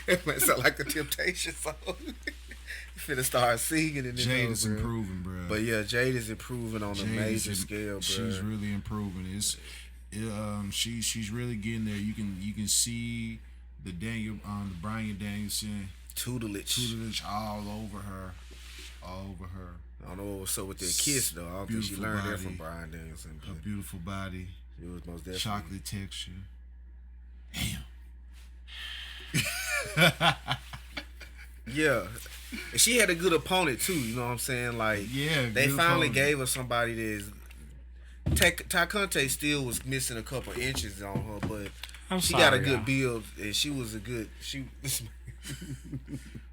It might sound like a Temptation song. Finna start singing in Jade is improving, bro. But yeah, Jade is improving on a major scale, bro. She's really improving. She's really getting there. You can see the Bryan Danielson tutelage all over her. I don't know what's up with that kiss though. I don't think she learned that from Bryan Danielson. A beautiful body. It was most definitely chocolate texture. Damn. Yeah. And she had a good opponent too, you know what I'm saying? Like, yeah, they finally opponent. gave her somebody that's Ty Conte still was missing a couple inches on her, but she got a good build and she was a good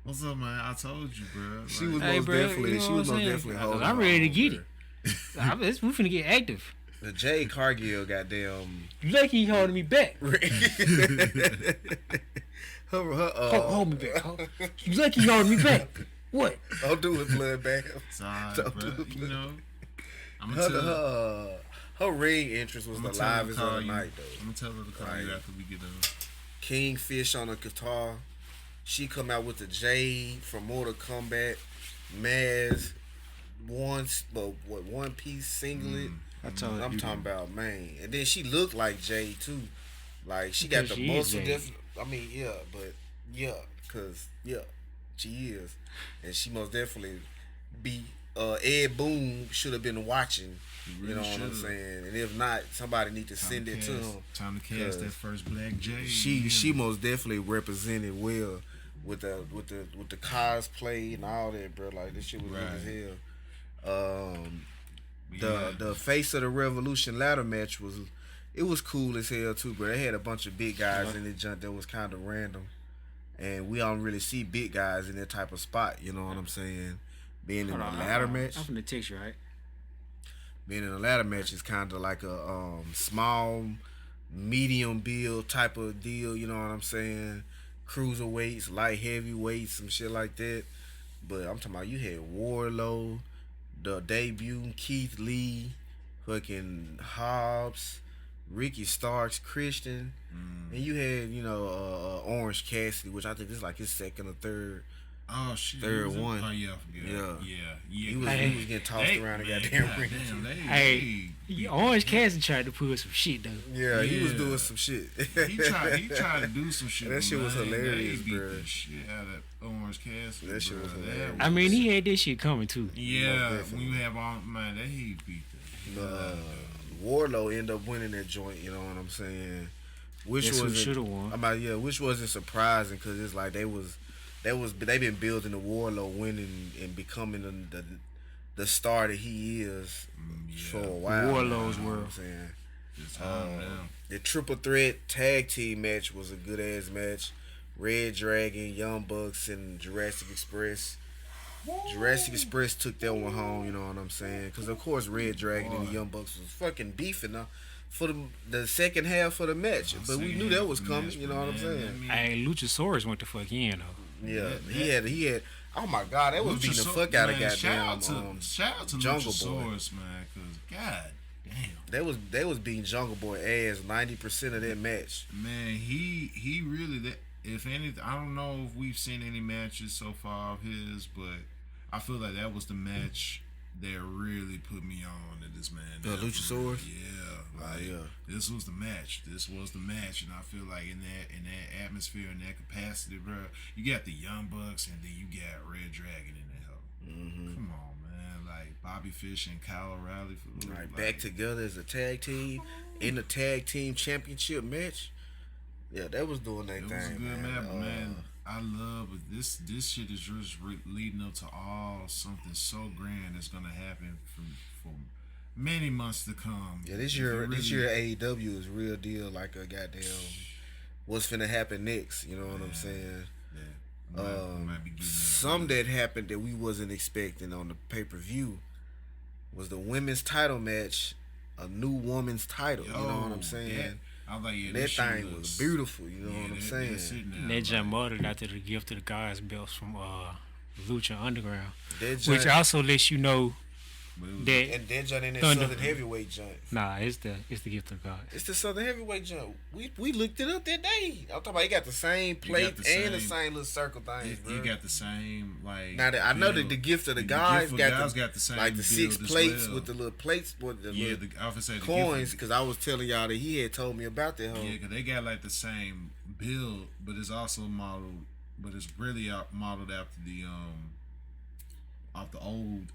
What's up, man? I told you, bro. Like, she was most definitely holding. I'm ready to get it. We finna get active. The Jay Cargill goddamn Lucky he holding me back. Hold me back. You lucky he holding me back. What? Don't do it, bloodbath. Sorry, Don't bro. do it, You know, I'm her ring entrance was the livest of the night, though. I'm gonna tell her to call you after we get done. Kingfish on a guitar. She come out with the Jade from Mortal Kombat. Maz, one piece singlet. I'm talking about, man. And then she looked like Jade too. Like she got the muscle different. I mean, yeah, but yeah, cause yeah, she is, and she most definitely be. Ed Boon should have been watching. You know what I'm saying? And if not, somebody need to send it to him. Time to cast that first Black Jade. She most definitely represented well with the cosplay and all that, bro. Like this shit was good as hell. The face of the Revolution ladder match was cool as hell too, bro. They had a bunch of big guys in the junk that was kind of random, and we don't really see big guys in that type of spot. You know what I'm saying? Being in a ladder match. I'm from the texture, right? Being in a ladder match is kind of like a small, medium build type of deal. You know what I'm saying? Cruiserweights, light heavyweights, some shit like that. But I'm talking about you had Warlow, the debut Keith Lee, fucking Hobbs, Ricky Starks, Christian, and you had Orange Cassidy, which I think is like his second or third Oh shit. Third was one. Oh yeah, I forgot. Yeah. Yeah. He was, Hey. he was getting tossed around the goddamn ring. Hey, Orange Cassidy tried to pull some shit though. Yeah, he was Yeah. doing some shit. He tried to do some shit. That shit was man. hilarious, They beat bro. the shit out of Orange Cassidy. That shit bro. was That hilarious. I mean, he had this shit coming too. Yeah, Most when you have all man, he beat the Warlow ended up winning that joint. You know what I'm saying? Which That's who was should have won. which wasn't surprising because it's like they been building the Warlow winning and becoming the star that he is for a while. Warlow's now, you know what world. I'm saying? It's time now. The triple threat tag team match was a good ass match. Red Dragon, Young Bucks, and Jurassic Express. Jurassic Express took that one home, you know what I'm saying? Because of course Red Dragon and the Young Bucks was fucking beefing for the second half of the match, but we knew that was coming. You know what I'm saying? Hey, Luchasaurus went the fuck in though. Yeah, he had. Oh my god, that was beating the fuck out of goddamn Shout out to Jungle Luchasaurus, man, because god damn. They was beating Jungle Boy ass 90% of that match. Man, he really that. If anything, I don't know if we've seen any matches so far of his, but I feel like that was the match that really put me on to this man. The Luchasaurus? Yeah, like yeah. this was the match. This was the match, and I feel like in that atmosphere, in that capacity, bro, you got the Young Bucks, and then you got Red Dragon in the hell. Mm-hmm. Come on, man, like Bobby Fish and Kyle O'Reilly for Right, back together as a tag team in the tag team championship match. Yeah, that was doing that It thing. was a good man. match, but man, I love it. This shit is just leading up to something so grand that's gonna happen for many months to come. Yeah, this year AEW is real deal. Like a goddamn, what's finna happen next? You know what I'm saying? Yeah, might be getting Some that happened that we wasn't expecting on the pay-per-view was the women's title match, a new woman's title. You know what I'm saying? I was like, yeah, That thing was beautiful. You know what I'm saying? They just modeled after the Gift of the Gods belts from Lucha Underground, That which joint- also lets you know that and that joint in that Thunder. Southern Heavyweight joint. nah, it's the Gift of the Gods. It's the Southern Heavyweight joint. We looked it up that day. I'm talking about. He got the same plate and the same little circle things, bro. You got the same like. Now I know that the Gift of the Gods got the same like the 6 build as plates well. with the little plates with the Yeah, little I would say the coins. Because I was telling y'all that he had told me about that whole. Yeah, because they got like the same build, but it's also modeled, but it's really modeled after the off the old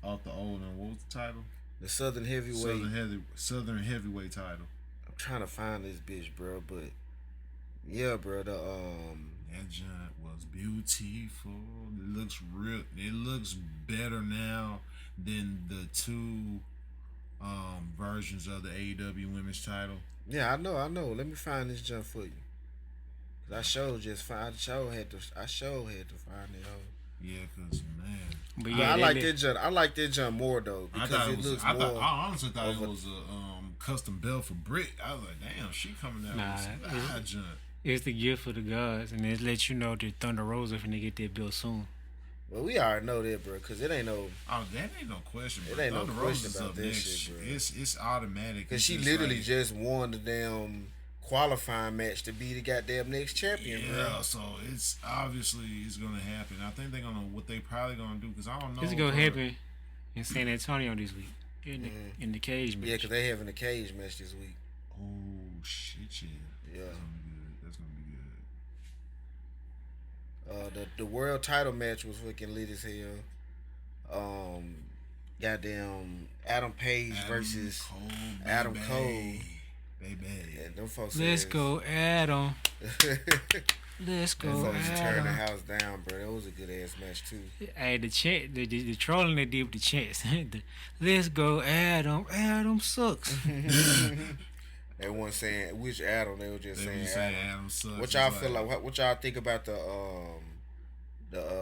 and what was the title? The Southern Heavyweight. Southern Heavyweight title. I'm trying to find this bitch, bro. But yeah, bro. The That joint was beautiful. It looks real. It looks better now than the two versions of the AEW Women's title. Yeah, I know. Let me find this jump for you. Cause I showed had to find it. Yeah, cause man, But I like that jump. I like that jump more though because I honestly thought it was a custom belt for Britt. I was like, damn, she coming out with some junk. It's the Gift of the Gods, and it lets you know that Thunder Rosa finna get that bill soon. Well, we already know that, bro, because it ain't no. Oh, that ain't no question. It ain't no Thunder question Rosa's about up that next. shit, bro. It's automatic. Because she literally just won the damn qualifying match to be the goddamn next champion, bro. Yeah, so it's obviously it's gonna happen. I think they're gonna what they probably gonna do because I don't know. This is gonna happen in San Antonio this week in the cage match. Yeah, because they having a cage match this week. Oh shit! Yeah. That's gonna be good. The world title match was fucking lit as hell. Goddamn Adam Page versus Adam Cole. Baby. And them folks Let's go, Adam. Let's go, them folks turned the Adam. house down, bro. That was a good ass match too. Hey, the chant, the trolling they did with the chants. Let's go, Adam. Adam sucks. They weren't saying which Adam. They were just saying Adam sucks. What y'all feel like? What y'all think about the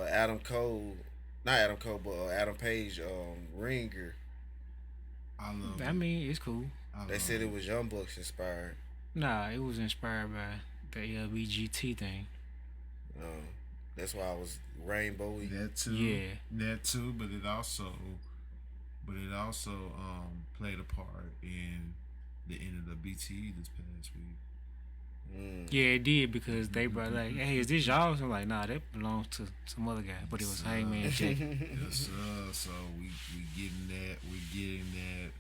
Adam Cole? Not Adam Cole, but Adam Page ringer. I mean, it's cool. They said it was Young Bucks inspired. Nah, it was inspired by the LBGT thing. That's why I was rainbowy. That too. Yeah. That too, but it also played a part in the end of the BTE this past week. Yeah, it did because they brought like, hey, is this y'all's? I'm like, nah, that belongs to some other guy, but it was Hangman Jake. Yes, sir. So we getting that. We getting that.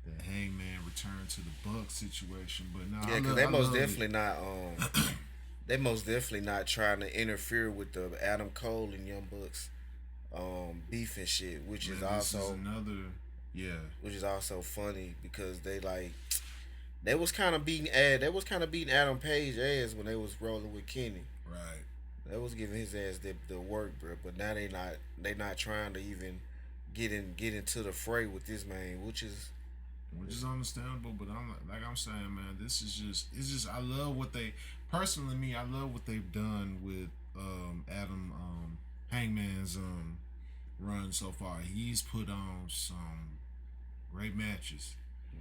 The Hangman return to the Buck situation, but no, Yeah, because they most definitely not. They most definitely not trying to interfere with the Adam Cole and Young Bucks beef and shit, which is also another. Yeah, which is also funny because they was kind of beating Adam Page ass when they was rolling with Kenny. right. They was giving his ass the work, bro. But now they not trying to even get into the fray with this man, which is understandable. But I'm saying, man, this is just I love what they personally me. I love what they've done with Adam Hangman's run so far. He's put on some great matches.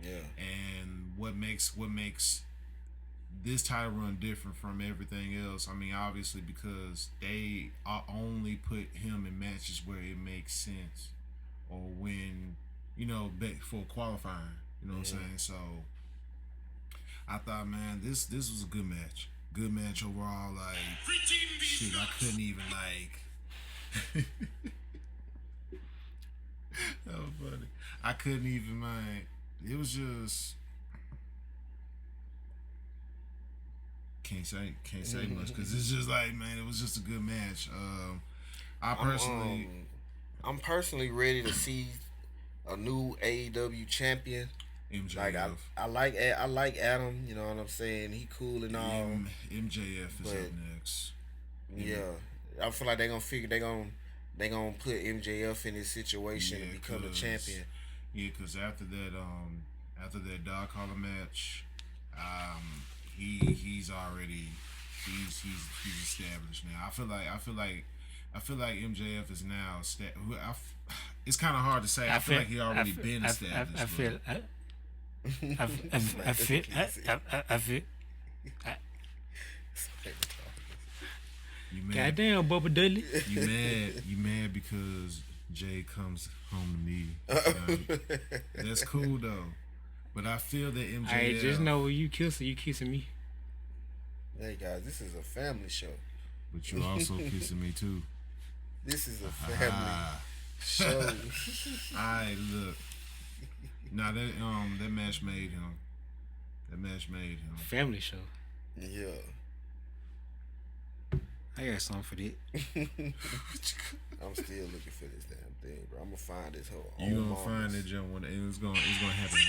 yeah. And what makes this title run different from everything else? I mean, obviously because they only put him in matches where it makes sense, or when for qualifying. You know what I'm saying? So I thought, man, this was a good match. Good match overall. Like shit, I couldn't even like. That was funny. I couldn't even mind. It was just can't say much because it's just like, man, it was just a good match. I'm personally ready to see a new AEW champion. MJF. Like I like Adam. You know what I'm saying? He cool and all. MJF is up next. Yeah, I feel like they gonna put MJF in this situation and become a champion. Yeah, because after that dog collar match, he's already he's established now. I feel like MJF is now it's kind of hard to say. I feel like he already been established. I feel. You mad? Goddamn, Bubba Dudley. You mad because Jay comes home to me. That's cool though. But I feel that MJF. I just know when you kissing me. Hey guys, this is a family show. But you also kissing me too. This is a family show. Alright, look. Nah, that match made him. Family show. Yeah. I got something for that. I'm still looking for this damn thing, bro. I'm gonna find this whole. You gonna find that jump when it's gonna happen.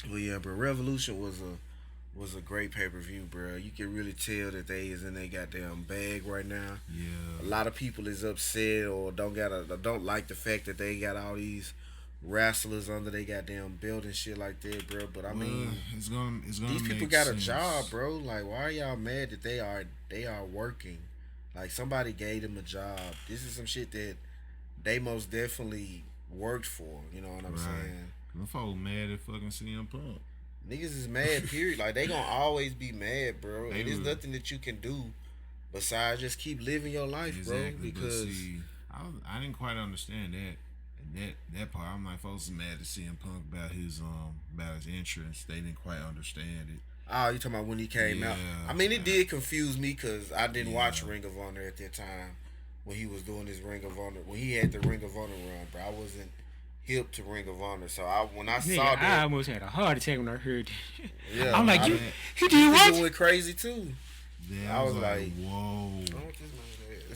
Well, yeah, bro. Revolution was a great pay per view, bro. You can really tell that they is in their goddamn bag right now. Yeah. A lot of people is upset or don't like the fact that they got all these wrestlers under they goddamn belt and shit like that, bro. But I mean, it's gonna these people got a job, bro. Like, why are y'all mad that they are working? Like, somebody gave them a job. This is some shit that they most definitely worked for. You know what I'm saying? Them folks mad at fucking CM Punk. Niggas is mad, period. Like, they gonna always be mad, bro. And there's nothing that you can do besides just keep living your life, bro. Because see, I didn't quite understand that. And that part, I'm like, folks are mad at CM Punk about his entrance. They didn't quite understand it. Oh, you talking about when he came out? I mean, it did confuse me because I didn't watch Ring of Honor at that time when he was doing his Ring of Honor. When he had the Ring of Honor run, bro, I wasn't hip to Ring of Honor. So when I saw that, I almost had a heart attack when I heard that. Yeah, I'm like, he did what? He went crazy too. Yeah, I was like, whoa.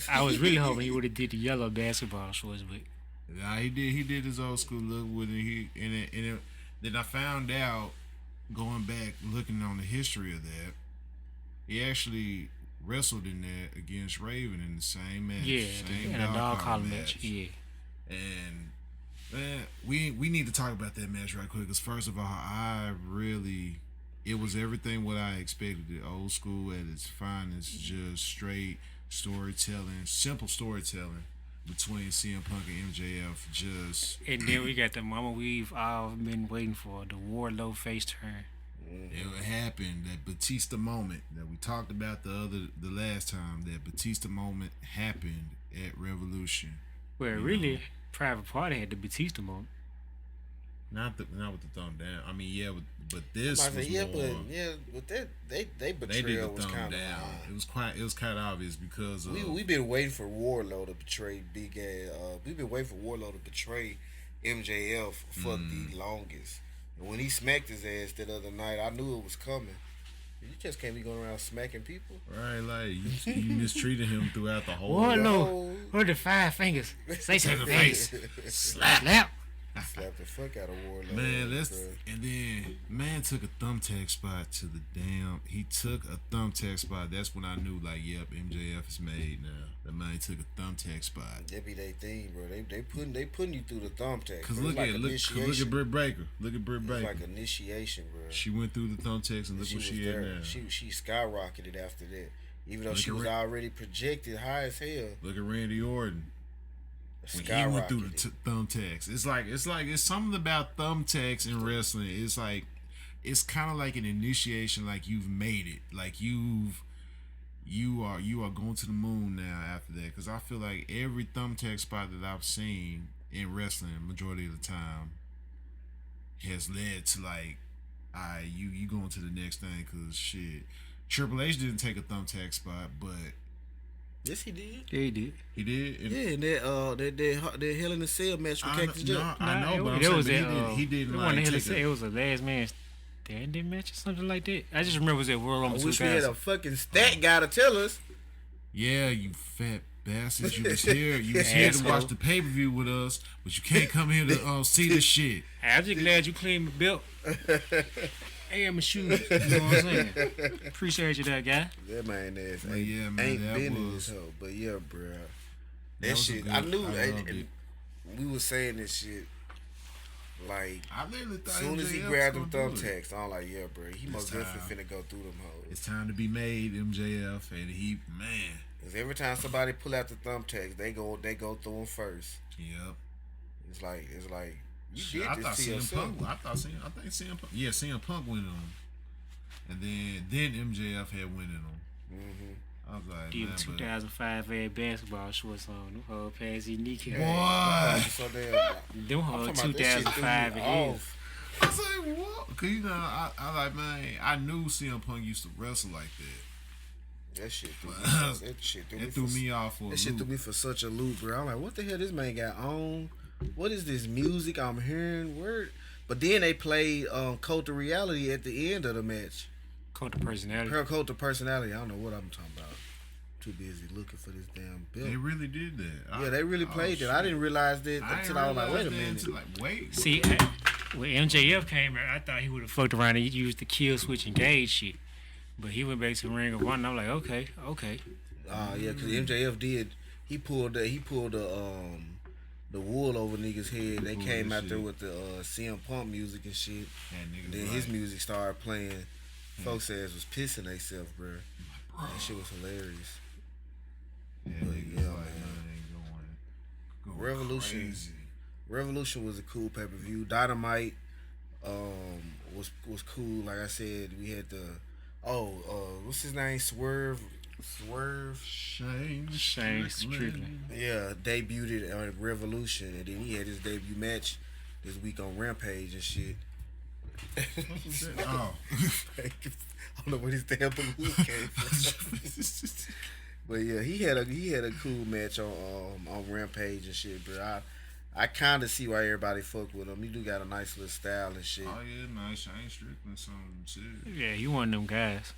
I was really hoping he would have did the yellow basketball shorts, but nah, he did his old school look with it. Then I found out, going back looking on the history of that, he actually wrestled in that against Raven in the same match. Yeah, same in a dog collar match. Yeah. And man, we need to talk about that match right quick. Because first of all, it was everything what I expected. The old school at its finest, just straight storytelling, simple storytelling between CM Punk and MJF. And then we got the moment we've all been waiting for, the Wardlow face turn. It happened, that Batista moment that we talked about the last time. That Batista moment happened at Revolution. Where really Private Party had the Batista moment. Not with the thumb down. I mean, yeah, but this I was said, more. but that they They did betrayal the was thumb kind of down. It was kind of obvious because of, we been waiting for Warlow to betray Big Ass. We've been waiting for Warlow to betray MJF for the longest. And when he smacked his ass that other night, I knew it was coming. You just can't be going around smacking people. right, like you mistreated him throughout the whole. Warlow, what are the 5 fingers? Say something, face. Slap. Slap the fuck out of Warlow. Man, that's bro. and then man took a thumbtack spot to the damn. He took a thumbtack spot. That's when I knew, like, yep, MJF is made now. That man took a thumbtack spot. That be their thing, bro. They putting you through the thumbtack. Cause bro. look It's at like look initiation. at Britt Baker. Look at Britt It's Baker. like initiation, bro. She went through the thumbtacks and look She what was she there. had now. She skyrocketed after that. Even though Look she at was Ra- already projected high as hell. Look at Randy Orton. When he went through the Skyrocketed. thumbtacks, it's something about thumbtacks in wrestling. It's kind of like an initiation. Like you've made it. Like you are going to the moon now after that. Because I feel like every thumbtack spot that I've seen in wrestling, majority of the time, has led to like, you going to the next thing. Because shit, Triple H didn't take a thumbtack spot, but Yes, he did. Yeah, he did. he did. And Yeah, that Hell in a Cell match with I Cactus know, Jack. I know, but I'm it saying was but at, he didn't it like wasn't take it was a last man standing match or something like that. I just remember it was at World I Rumble wish we had 2000. a fucking stat guy to tell us. Yeah, you fat bastards. You was here. You was here to Asshole. watch the pay per view with us, but you can't come here to see the shit. I'm just glad you cleaned my belt and my shoes. You know what I'm saying? Appreciate you, that guy. That man ass But ain't, yeah, man, ain't that been in was- this hoe. But yeah, bro. That That was a shit, good- I knew. I and loved it. we was saying this shit like I literally thought as soon as he MJF grabbed was them gonna do it. thumbtacks, I'm like, yeah, bro. He most time. definitely finna go through them hoes. It's time to be made, MJF, and he, man, Cause every time somebody pull out the thumbtacks, they go through them first. yep. It's like you Shit, did I this thought to CM yourself. Punk. I think CM Punk. Yeah, CM Punk went on, and then MJF had went in on. Mm-hmm. I was like, Did man, 2005 ad basketball shorts on. Them whole past his kneecap. Boy. So damn. Them I'm whole talking about that shit threw 2005 me and off. I was like, what? Cause you know, I like, man, I knew CM Punk used to wrestle like that. That shit threw me. That shit threw me. It threw for- me off for a That shit threw loop. me for such a loop, bro. I'm like, what the hell this man got on? What is this music I'm hearing? Word. But then they played Cult of Reality at the end of the match. Cult of personality. Her Cult of Personality. I don't know what I'm talking about. Too busy looking for this damn They bill. really did that. Yeah, they really played that. I didn't realize that until I was like, wait a minute. Wait. See, when MJF came out, I thought he would have fucked around and used the kill switch engage shit. But he went back to Ring of Honor, and I'm like, okay. Yeah, because MJF did. He pulled the wool over niggas' head. They Bullshit. came out there with the CM Punk music and shit. And then his music started playing. Folks ass was pissing themselves, bro. That shit was hilarious. Yeah, But niggas yeah, like, man. going Revolution. crazy. Revolution was a cool pay per view. Dynamite was cool. Like I said, we had the what's his name? Swerve. Shane Strickland. Yeah, debuted at Revolution, and then he had his debut match this week on Rampage and shit. Oh. I don't know where this damn balloon came from. But yeah, he had a cool match on Rampage and shit, bro. I kind of see why everybody fuck with him. He do got a nice little style and shit. Oh yeah, nice. Shane Strickland, some shit. Yeah, he one of them guys.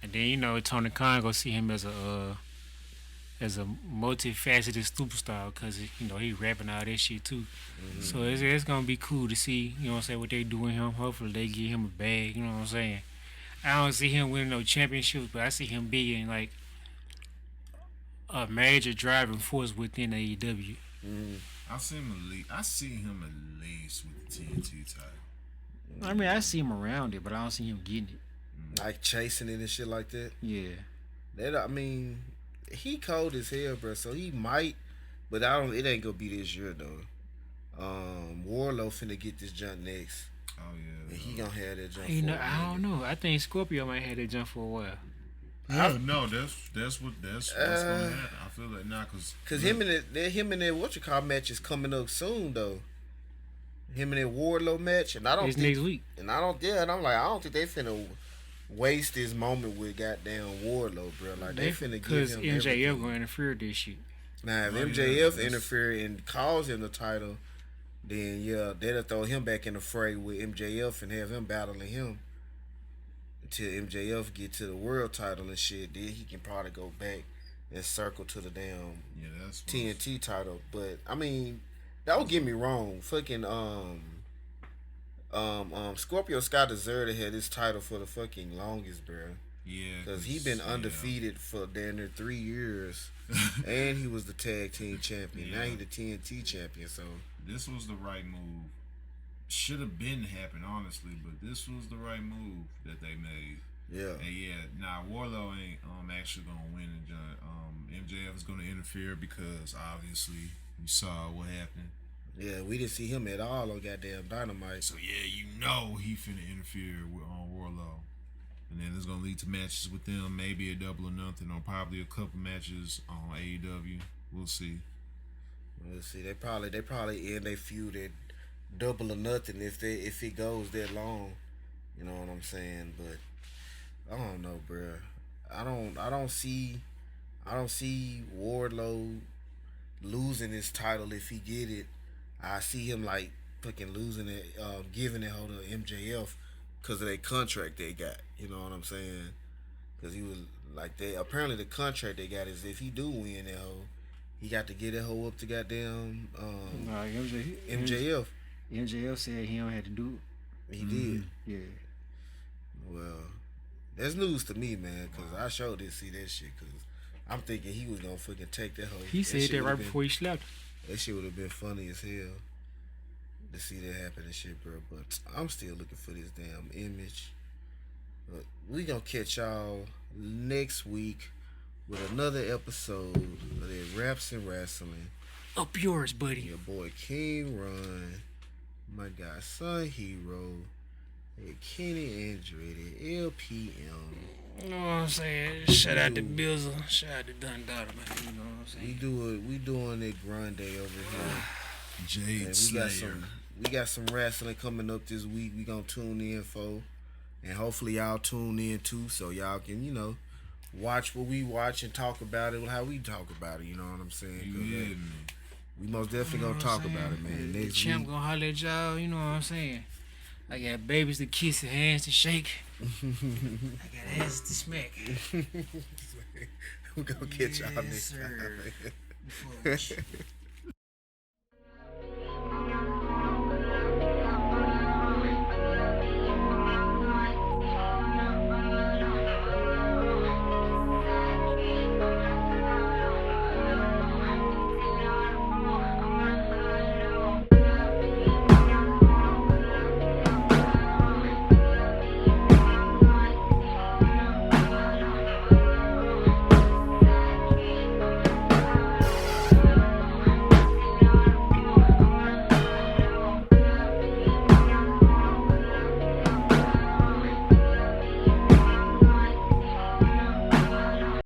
And then Tony Khan go see him as a multifaceted superstar because he rapping all that shit too. Mm-hmm. So it's gonna be cool to see what they doing him. Hopefully they give him a bag. You know what I'm saying? I don't see him winning no championships, but I see him being like a major driving force within AEW. Mm-hmm. I see him at least with the TNT title. I mean, I see him around it, but I don't see him getting it. Like chasing it and shit like that. Yeah. He cold as hell, bro. So he might, but it ain't gonna be this year though. Warlow finna get this jump next, Oh yeah. and he gonna have that jump. I don't know. I think Scorpio might have that jump for a while. No, that's what's gonna happen. I feel like now, cause Cause him and that match is coming up soon though. him and that Wardlow match, and I don't It's think, next week. and I don't, yeah, and I'm like, I don't think they finna waste this moment with goddamn Wardlow, bro. Like they finna give Because him MJF everything. gonna interfere with this shit. Now if Oh, yeah, MJF that's- interfere and calls him the title, then yeah, they'll throw him back in the fray with MJF and have him battling him until MJF get to the world title and shit. Then he can probably go back and circle to the damn Yeah, that's TNT title. But I mean, don't get me wrong. Fucking Scorpio Sky deserved to have this title for the fucking longest, bro. Yeah, Cause he been undefeated for damn near 3 years, and he was the tag team champion. Now Yeah. he the TNT champion. So This was the right move. Should have been happened, honestly, but this was the right move that they made. yeah, And yeah, nah, Warlow ain't actually gonna win, and MJF is gonna interfere because obviously you saw what happened. yeah, we didn't see him at all on goddamn Dynamite. So yeah, you know he finna interfere with Warlow, and then it's gonna lead to matches with them, maybe a double or nothing, or probably a couple matches on AEW. We'll see. We'll see. They probably end their feud at double or nothing if it goes that long. You know what I'm saying? But I don't know, bruh. I don't see Wardlow losing his title if he get it. I see him like fucking losing it, giving it hold to MJF because of that contract they got. You know what I'm saying? Because he was like they apparently the contract they got is if he do win that hoe, he got to get that hoe up to goddamn Nah, MJF. MJF said he don't have to do He did. it. Yeah. Well, that's news to me, man, because I sure didn't see that shit. Because I'm thinking he was gonna fucking take that hoe. He said shit that right would've before he slapped. That shit would have been funny as hell to see that happen and shit, bro. But I'm still looking for this damn image. But we gonna catch y'all next week with another episode of that Raps and Wrestling. Up yours, buddy. Your boy King Run, my guy Sun Hero, and Kenny Andre, the LPM. You know what I'm saying? Shout out to Bizzle. Shout out to Dunn, man. You know what I'm saying? We doing it grande over here. Jade And Slayer. we got some wrestling coming up this week. We gonna tune in for, and hopefully y'all tune in too, so y'all can watch what we watch and talk about it, how we talk about it. You know what I'm saying? You 'Cause, hear me? we most definitely gonna talk about it, man. The Next champ week. gonna holler at y'all. You know what I'm saying? I got babies to kiss and hands to shake. I got asses to smack. we gonna catch y'all Yes, next sir. time. Before we-